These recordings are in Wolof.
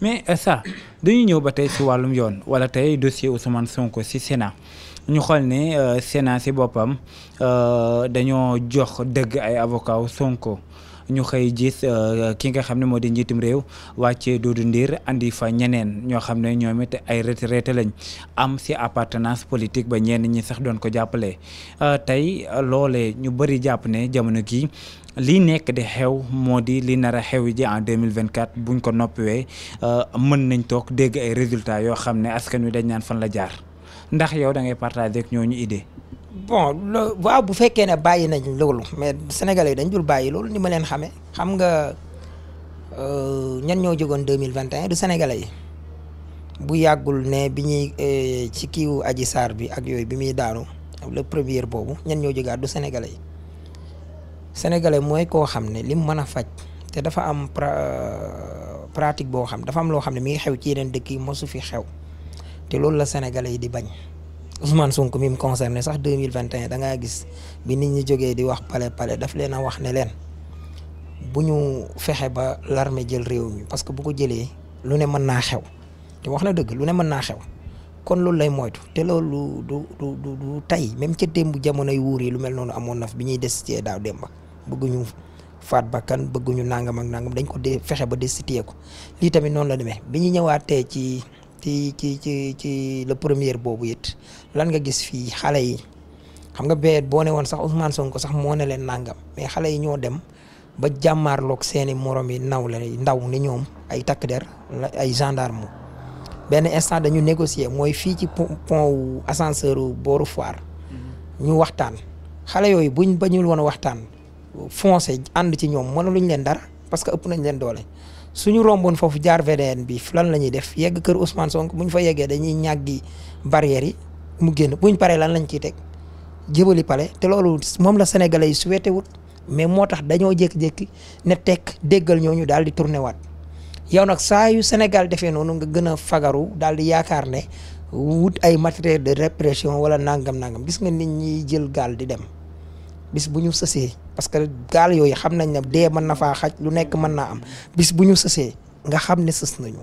mais ça dañuy ñëw ba tey si wàllum yoon wala tey dossier Ousmane Sonko si Sénat ñu xool ne Sénat si boppam dañoo jox dëgg ay avocat wu Sonko ñu xëy gis ki nga xam ne moo di njiitum réew wàccee Doudou Ndir andi fa ñeneen ñoo xam ne ñoom it ay retraité lañ am si appartenance politique ba ñenn ñi sax doon ko jàppale tey loolee ñu bëri jàpp ne jamono gi lii nekk di xew moo di li nar a xew ji en 2024 buñ ko noppiwee mën nañ toog dégg ay résultats yoo xam ne askan wi dañ naan fan la jaar ndax yow da ngay partagé ak ñooñu idée. bon waaw bu fekkee ne bàyyi nañ loolu mais sénégalais yi dañ dul bàyyi loolu ni ma leen xamee xam nga ñan ñoo jógoon 2021 du sénégalais yi bu yàggul ne bi ñuy ci kiiwu Adji Sarr bi ak yooyu bi muy daanu le premier boobu ñan ñoo jógaat du sénégalais yi sénégalais mooy koo xam ne lim mën a faj te dafa am pratique boo xam dafa am loo xam ne mi ngi xew ci yeneen dëkk yi mosu fi xew te loolu la sénégalais yi di bañ Ousmane Sonko mi mu concerné sax 2021 da ngaa gis bi nit ñi jógee di wax pale daf leen a wax ne leen bu ñu fexe ba l'armée jël réew mi parce que bu ko jëlee lu ne mën naa xew te wax na dëgg lu ne mën naa xew kon loolu lay moytu te loolu du tey même ca démb jamonoy wuur yi lu mel noonu amoon na fi bi ñuy destitué daaw démba bëgguñu faat bakkan bëgguñu nangam ak nangam dañ ko fexe ba destitué ko lii tamit noonu la demee bi ñu ñëwaatee ci le premier boobu it lan nga gis fii xale yi xam nga bee boo ne woon sax Ousmane Sonko sax moo ne leen nangam mais xale yi ñoo dem ba jàmmaarloog seeni morom yi ndaw ni ñoom ay takk der ay gendarme benn instant dañu négocier mooy fii ci pont wu ascenseur booru foire ñu waxtaan xale yooyu buñ bañul woon waxtaan foncé ànd ci ñoom mënaluñ leen dara parce que ëpp nañ leen doole suñu romboon foofu jaar VDN bi lan la ñuy def yegg kër Ousmane Sonko bu ñu fa yeggee dañuy ñàggi barrières yi mu génn buñ paree lan lañ ciy teg jëbali pale te loolu moom la sénégalais yi souhaité wut mais moo tax dañoo jékki-jékki ne tekk déggal ñooñu daal di tourné waat yow nag saa yu Sénégal defee noonu nga gën a fagaru daal di yaakaar ne wut ay matériel de répression wala nangam gis nga nit ñi jël gaal di dem bis bu ñu sësee parce que gaal yooyu xam nañ ne dee mën na faa xaj lu nekk mën naa am bis bu ñu sësee nga xam ne sës nañu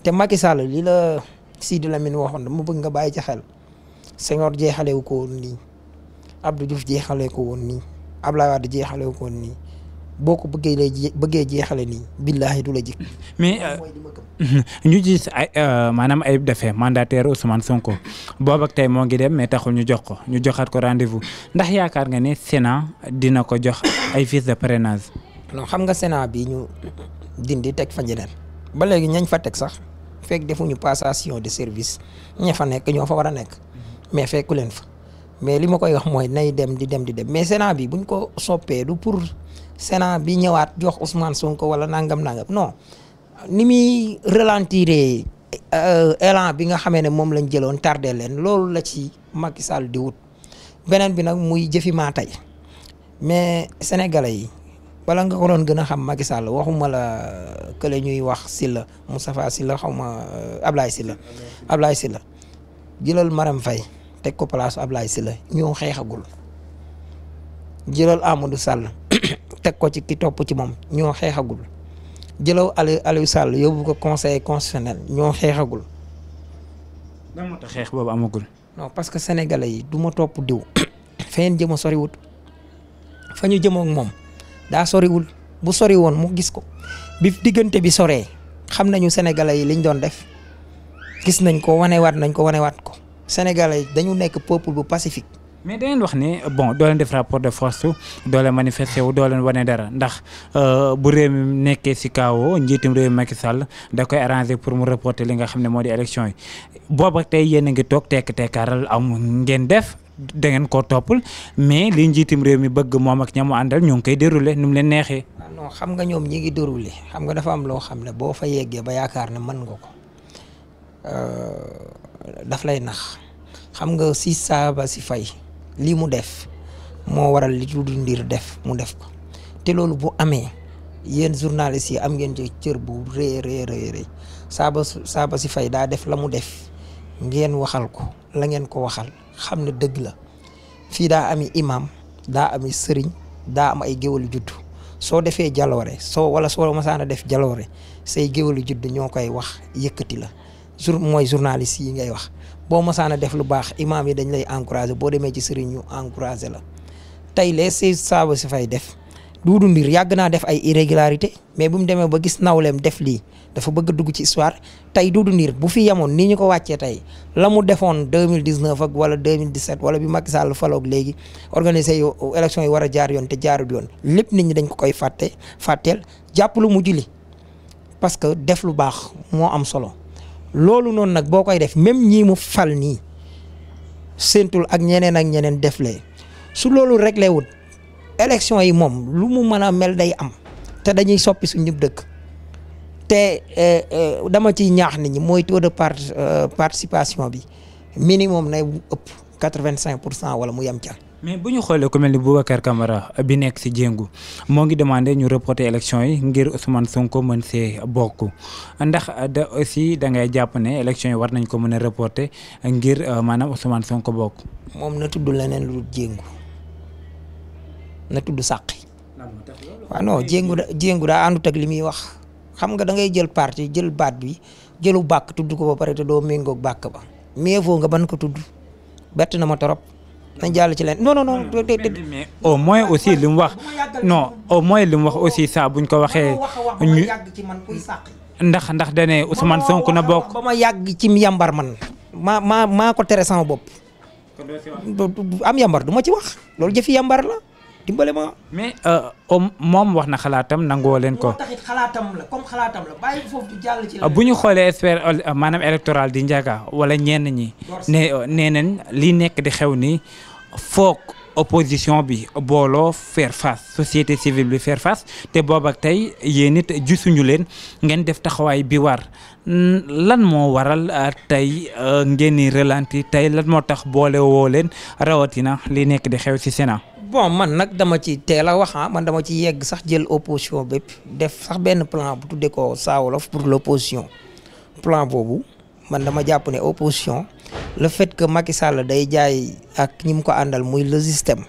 te Macky Sall li la Sidi Lamine waxoon dama bëgg nga bàyyi ci xel Senghor jeexalewu ko woon nii Abdou Diouf jeexalee ko woon nii Abdoulaye Wade jeexalewu ko woon nii boo ko bëggee jeexale nii billaahi du la jik mais ñu gis ay maanaam ay defee mandataire Ousmane Sonko boobu ak tey moo ngi dem mais taxul ñu jox ko ñu joxaat ko rendez-vous ndax yaakaar nga ne Sénat dina ko jox ay fiches de parrainage. non xam nga Sénat bi ñu dindi teg fa ñeneen ba léegi ñañ fa teg sax fekk defuñu passation de service ña fa nekk ñoo fa war a nekk mais fekku leen fa mais li ma koy wax mooy nay dem di dem mais Sénat bi buñ ko soppee du pour Sénat bi ñëwaat jox Ousmane Sonko wala nangam non ni muy ralentir élan bi nga xamee ne moom lañ jëloon tardé leen loolu la ci Macky Sall di wut beneen bi nag muy jëfi maa tey mais sénégalais yi bala nga ko doon gën a xam Macky Sall waxuma la kële ñuy wax Sylla Moustapha Sylla xaw ma Ablaye Sylla jëlal Marème Faye teg ko place Ablaye Sylla ñoo xeexagul jëlal Amadou Sall teg ko ci ki topp ci moom ñoo xeexagul jëlaw Aliou Sall yóbbu ko conseil constitutionnel ñoo xeexagul. lan moo tax xeex boobu amagul. non parce que sénégalais yi du ma topp diw. feneen jëm a soriwut fa ñu jëmoo ak moom daa soriwul bu sori woon mu gis ko bi diggante bi soree xam nañu sénégalais yi liñ doon def gis nañ ko wanewaat ko sénégalais yi dañu nekk peuple bu pacifique. mais da ngeen wax ne bon doo leen def rapport de force doo leen manifester wu doo leen wane dara ndax bu réew mi nekkee si kaawoo njiitum réew mi Macky Sall da koy arranger pour mu reporter li nga xam ne moo di élection yi booba tey yéen a ngi toog tekkaaral am ngeen def da ngeen koo toppul mais li njiitum réew mi bëgg moom ak ñamu àndal ñoo ngi koy dérouler nu mu leen neexee. non xam nga ñoom ñi ngi dérouler xam nga dafa am loo xam ne boo fa yeggee ba yaakaar ne mën nga ko daf lay nax xam nga si saaba si fay. lii mu def moo waral li Doudou Ndir def mu def ko te loolu bu amee yéen journalistes yi am ngeen ci cër bu rëy saaba si fay daa def la mu def ngeen waxal ko la ngeen ko waxal xam ne dëgg la fii daa ami imam daa ami sëriñ daa am ay géwal juddu soo defee jaloore wala soo masaana def jaloore say géwalu judd ñoo koy wax yëkkati la mooy journaliste yi ngay wax boo masaana def lu baax imaam yi dañ lay encouragé boo demee ci sëriñ ñu encouragé la tey les saaba si fay def Doudou Ndir yàgg naa def ay irrégularité mais bu mu demee ba gis nawleem def lii dafa bëgg dugg ci histoire tey Doudou Ndir bu fi yemoon nii ñu ko wàccee tey la mu defoon 2019 ak wala 2017 wala bi Macky Sall faloog léegi organiser élection yi war a jaar yoon te jaarul yoon lépp nit ñi dañ ko koy fàtteel jàpp lu mu julli parce que def lu baax moo am solo loolu noonu nag boo koy def même ñii mu fal nii séentul ak ñeneen def lee su loolu réglé wut élection yi moom lu mu mën a mel day am te dañuy soppi suñu dëkk te dama ciy ñaax nit ñi mooy taux de participation bi minimum nay ëpp 85% wala mu yem ca. mais bu ñu xoolee ku mel ni Boubacar Camara bi nekk ci Jéngu moo ngi demandé ñu reporter élection yi ngir Ousmane Sonko mën see bokk ndax da ngay jàpp ne élection yi war nañ ko mën a reporter ngir maanaam Ousmane Sonko bokk. moom na tudd leneen lu Jéngu na tudd sàqi waaw non jéngu daa àndut ak li muy wax xam nga da ngay jël parti jël baat bi jëlu bàkk tudd ko ba pare te doo méngoog bàkk ba mieux vaut nga ban ko tudd bett na ma torop nañ jàll ci leen non mais au moins aussi li mu wax non au moins li mu wax aussi ça buñ ko waxee ñu ndax dane Ousmane Sonko na bokk ba ma yàgg ci yambar man maa ko tere sama bopp am yambar du ma ci wax loolu jëfi yambar la dimbale ma. mais moom wax na xalaatam nangoo leen ko. taxit xalaatam la comme xalaatam la bàyyi foofu di jàll ci. bu ñu xoolee maanaam électoral di njaga wala ñenn ñi. nee nañ li nekk di xew ni foog opposition bi booloo faire face société civile bi faire face te boobu ak tey yéen it gisuñu leen ngeen def taxawaay bi war lan moo waral tey ngeen ni ralenti tey lan moo tax boole woo leen rawatina li nekk di xew ci Sénat. bon man nag dama ci teel a wax man dama ci yegg sax jël opposition bépp def sax benn plan bu tuddee ko Saa Wolof pour l'opposition plan boobu man dama jàpp ne opposition le fait que Macky Sall day jaay ak ñi mu ko àndal muy le système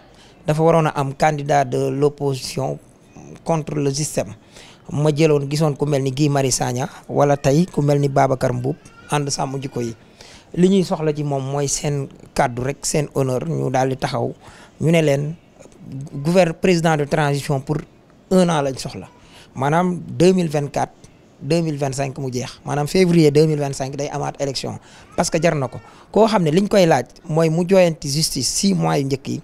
dafa waroon a am candidat de l'opposition contre le système ma gisoon ku mel ni Guy Marius Sagna wala tey ku mel ni Babacar Mboup ànd sàmm jikko yi li ñuy soxla ci moom mooy seen kàddu rek seen honneur ñu daal di taxaw ñu ne leen président de transition pour 1 an lañ soxla maanaam 2024 2025 mu jeex maanaam février 2025 day amaat élection parce que jar na ko koo xam ne liñ koy laaj mooy mu joyanti justice 6 mois yu njëkk yi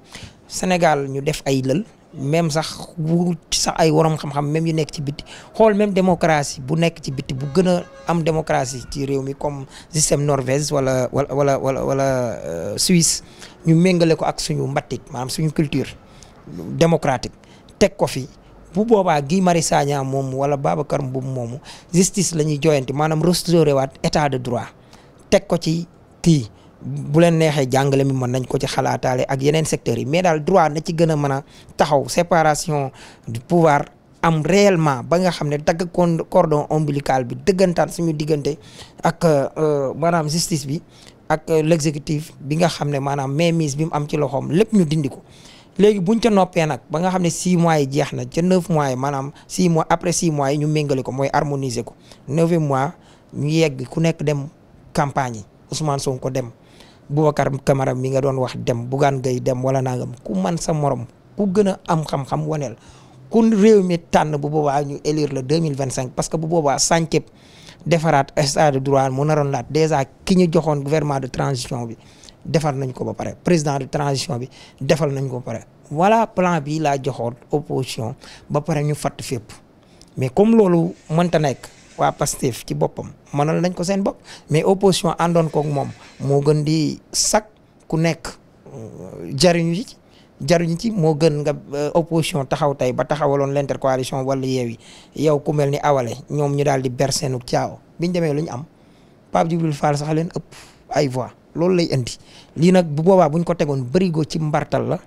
Sénégal ñu def ay lël même sax ay worom xam-xam même yu nekk ci biti xool même démocratie bu nekk ci biti bu gën a am démocratie ci réew mi comme système Norvège wala Suisse ñu méngale ko ak suñu mbattit maanaam suñu culture démocratique teg ko fi bu boobaa Guy Marius Sagna moomu wala Babacar Mboup moomu justice la ñuy joyanti maanaam restaurer waat état de droit teg ko ci kii bu leen neexee jàngale mi mën nañ ko ci xalaataale ak yeneen secteurs yi mais daal droit na ci gën a mën a taxaw séparation du pouvoir am réellement ba nga xam ne dagg cordon ombilical bi dëggantaan suñu diggante ak maanaam justice bi ak l'exécutif bi nga xam ne maanaam mainmise bi mu am ci loxoom lépp ñu dindi ko léegi buñ ca noppee nag ba nga xam ne 6 mois yi jeex na ca 9 mois yi maanaam 6 mois après 6 mois yi ñu méngale ko mooy harmoniser ko 9e mois ñu yegg ku nekk dem campagne yi Ousmane Sonko dem Boubacar Camara mi nga doon wax dem Bougane Gueye dem wala nangam ku man sa morom ku gën a am xam-xam waneel ku réew mi tànn bu boobaa ñu élire le 2025 parce que bu boobaa sànqeb defaraat état de droit mu naroon laat déjà ki ñu joxoon gouvernement de transition bi defar nañ ko ba pare président de transition bi defal nañ ko ba pare voilà plan bi laa joxoon opposition ba pare ñu fatt fépp mais comme loolu mënta nekk waa Pastef ci boppam mënal nañ ko seen bopp mais opposition àndoon koog moom moo gën di sak ku nekk jariñu ci moo gën nga opposition taxaw tey ba taxawaloon l'intercoalition wala Yewwi yow ku mel ni awale ñoom ñu daal di ber seenu caaw biñ demee lu ñu am Pape Djibril Fall sax leen ëpp ay voix loolu lay indi lii nag bu boobaa buñ ko tegoon bërigo ci mbartal la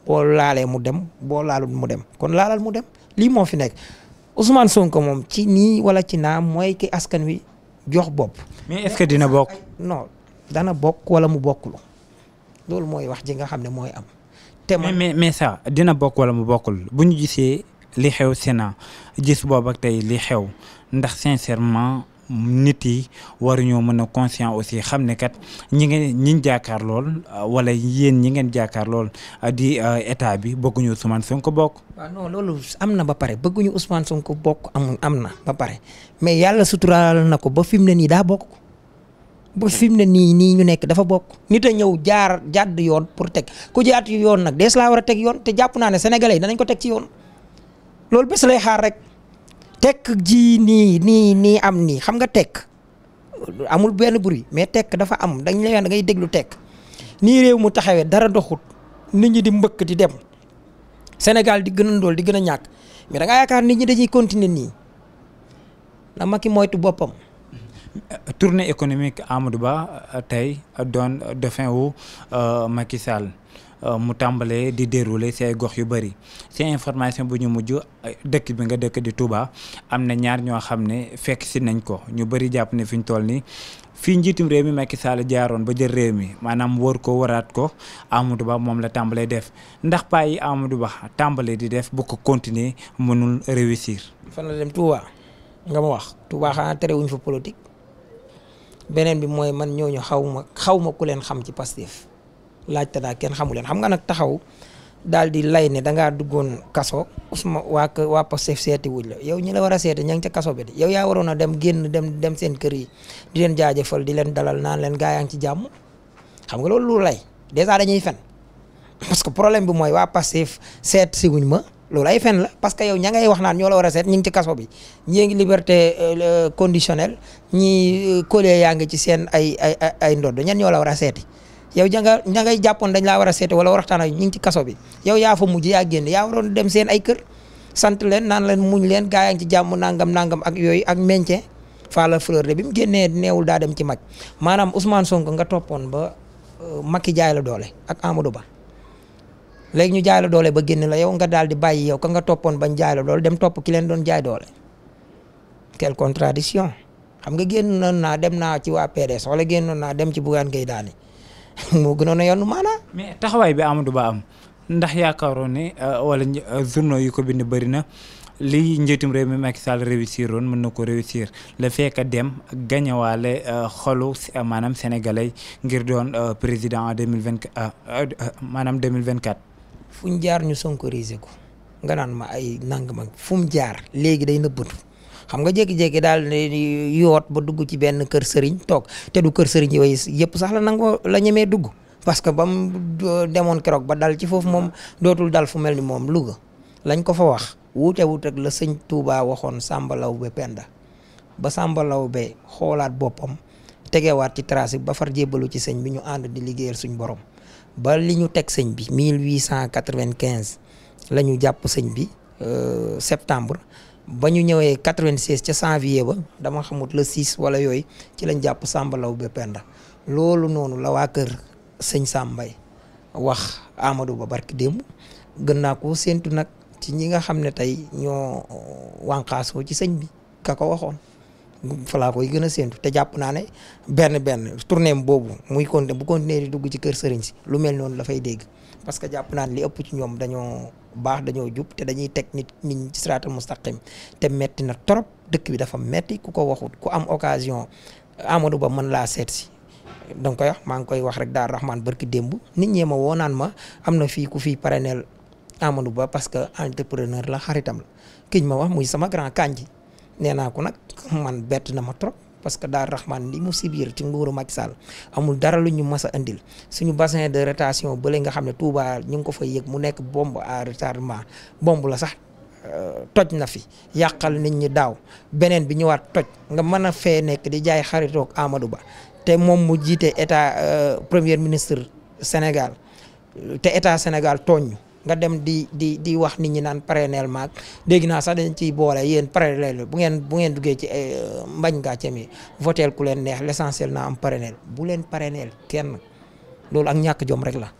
boo laalee mu dem boo laalul mu dem kon laalal mu dem lii moo fi nekk Ousmane Sonko moom ci nii wala ci naa mooy ki askan wi jox bopp. mais est-ce que dina bokk. non dana bokk wala mu bokkul loolu mooy wax ji nga xam ne mooy am. te mais ça dina bokk wala mu bokkul bu ñu gisee li xew Sénat gis boobu ak tey li xew ndax sincèrement nit yi waruñoo mën a conscient aussi xam ne kat ñi jaakaar lool wala yéen ñi ngeen jaakaar lool di état bi bëgguñu Ousmane Sonko bokk. waaw non loolu am na ba pare bëgguñu Ousmane Sonko bokk am na ba pare mais yàlla suturaal na ko ba fi mu ne nii daa bokk ba fi mu ne nii ñu nekk dafa bokk nit a ñëw jàdd yoon pour teg ku jaat yoon nag dees laa war a teg yoon te jàpp naa ne sénégalais yi danañ ko teg ci yoon loolu bés lay xaar rek. tekk ji nii am nii xam nga tekk amul benn bruit mais tekk dafa am dañ leen da ngay déglu tekk nii réew mu taxawee dara doxut nit ñi di mbëkk di dem Sénégal di gën a ndóol di gën a ñàkk mais da nga yaakaar nit ñi dañuy continuer nii na Macky moytu boppam. Tournée économique Amadou Ba tey doon dauphin wu Macky Sall. Mu tàmbalee di dérouler ci ay gox yu bëri ci information bu ñu mujj dëkk bi nga dëkk di Touba am na ñaar ñoo xam ne fekk si nañ ko ñu bëri jàpp ne fi ñu toll nii fii njiitum réew mi Macky Sall jaaroon ba jël réew mi maanaam wër ko waraat ko Amadou Ba moom la tàmbalee def ndax paa yi Amadou Ba tàmbalee di def bu ko continuer mënul réussir. fan la dem Touba nga ma wax Touba xanaa terewuñ fa politique beneen bi mooy man ñooñu xaw ma ku leen xam ci Pastef. laajte daal kenn xamu leen xam nga nag taxaw daal di lay ne da ngaa duggoon kaso Ousmane waa Pastef seeti wuñ la yow ñi la war a seeti ña ngi ca kaso bi de yow yaa waroon a dem génn dem seen kër yi di leen jaajëfal di leen dalal naan leen gaa yaa ngi ci jàmm xam nga loolu lu lay dèjà dañuy fen parce que problème bi mooy waa Pastef seet si wuñ ma loolu ay fen la parce que yow ña ngay wax naan ñoo la war a seet ñu ngi ci kaso bi ñii ngi liberté conditionnelle ñii collier yaa ngi ci seen ay ndodd ñan ñoo la war a seeti. yow ña ngay jàppoon dañ laa war a seete wala waxtaan ak ñu ngi ci kaso bi yow yaa fa mujj yaa génn yaa waroon dem seen ay kër sant leen naan leen muñ leen gaa yaa ngi ci jàmm nangam ak yooyu ak maintien Falla Fleur de bi mu génnee neewul daa dem ci mag maanaam Ousmane Sonko nga toppoon ba Macky jaay la doole ak Amadou Ba léegi ñu jaay la doole ba génn la yow nga daal di bàyyi yow ka nga toppoon bañ jaay la doole dem topp ki leen doon jaay doole quelle contradiction xam nga génnoon naa dem naa ci waa PDS wala génnoon naa dem ci Bougane Gueye Dany moo gënoon a yoon maanaam. mais taxawaay bi Amadou Ba am ndax yaakaaroon ne wala journaux yu ko bind bëri na li njiitum réew mi Macky Sall réussir woon mën na ko réussir le fait que dem gañawaale xolu maanaam sénégalais ngir doon président en 2024 maanaam 2024. fu ñu jaar ñu sonkorisé ko nga naan ma ay nangam ak fu mu jaar léegi day nëbbatu. xam nga jékki-jékki daal yoot ba dugg ci benn kër sëriñ toog te du kër sëriñ yooyu yëpp sax la nangoo la ñemee dugg parce que ba mu demoon keroog ba dal ci foofu moom dootul dal fu mel ni moom Louga lañ ko fa wax wuute ak la sëñ Touba waxoon Samba Lawbe Penda ba Samba Lawbe xoolaat boppam tegewaat ci trace ba far jébbalu ci sëñ bi ñu ànd di liggéeyal suñ borom ba li ñu teg sëñ bi 1895 la ñu jàpp sëñ bi septembre. ba ñu ñëwee 96 ca janvier ba dama xamut le 6 wala yooyu ci lañ jàpp Samba Lawbe Penda loolu noonu la waa kër sëñ Sambay wax Amadou Ba barki démb gën naa ko séntu nag ci ñi nga xam ne tey ñoo wànqaasoo ci sëñ bi ka ko waxoon fa laa koy gën a séntu te jàpp naa ne benn tournée boobu muy continuer bu continuer di dugg ci kër sëriñ si lu mel noonu la fay dégg parce que jàpp naa ne li ëpp ci ñoom dañoo baax dañoo jub te dañuy teg nit ñi ci siraatal mustaqim te metti na trop dëkk bi dafa metti ku ko waxut ku am occasion Amadou Ba mën laa seet si donc koy wax maa ngi koy wax rek daal Rahman barki démb nit ñee ma woo naan ma am na fii ku fii parrainel Amadou Ba parce que entrepreneur la xaritam la kiñ ma wax muy sama grand kanji nee naa ko nag man bett na ma trop parce que daal Rahman li mu sibir ci nguuru Macky Sall amul dara lu ñu mës a indil suñu bassin de rétention bële nga xam ne Touba ñu ngi ko fay yëg mu nekk bombe à retardement bombe la sax toj na fi yàqal nit ñi daaw beneen bi ñëwaat toj nga mën a fee nekk di jaay xaritoog Amadou Ba te moom mu jiite état premier ministre Sénégal te état Sénégal tooñ nga dem di wax nit ñi naan parrainel maag dégg naa sax dañ ciy boole yéen parrainel bu ngeen duggee ci mbañ gàcce mi voteel ku leen neex l'essentiel naa am parrainel bu leen parrainel kenn loolu ak ñàkk jom rek la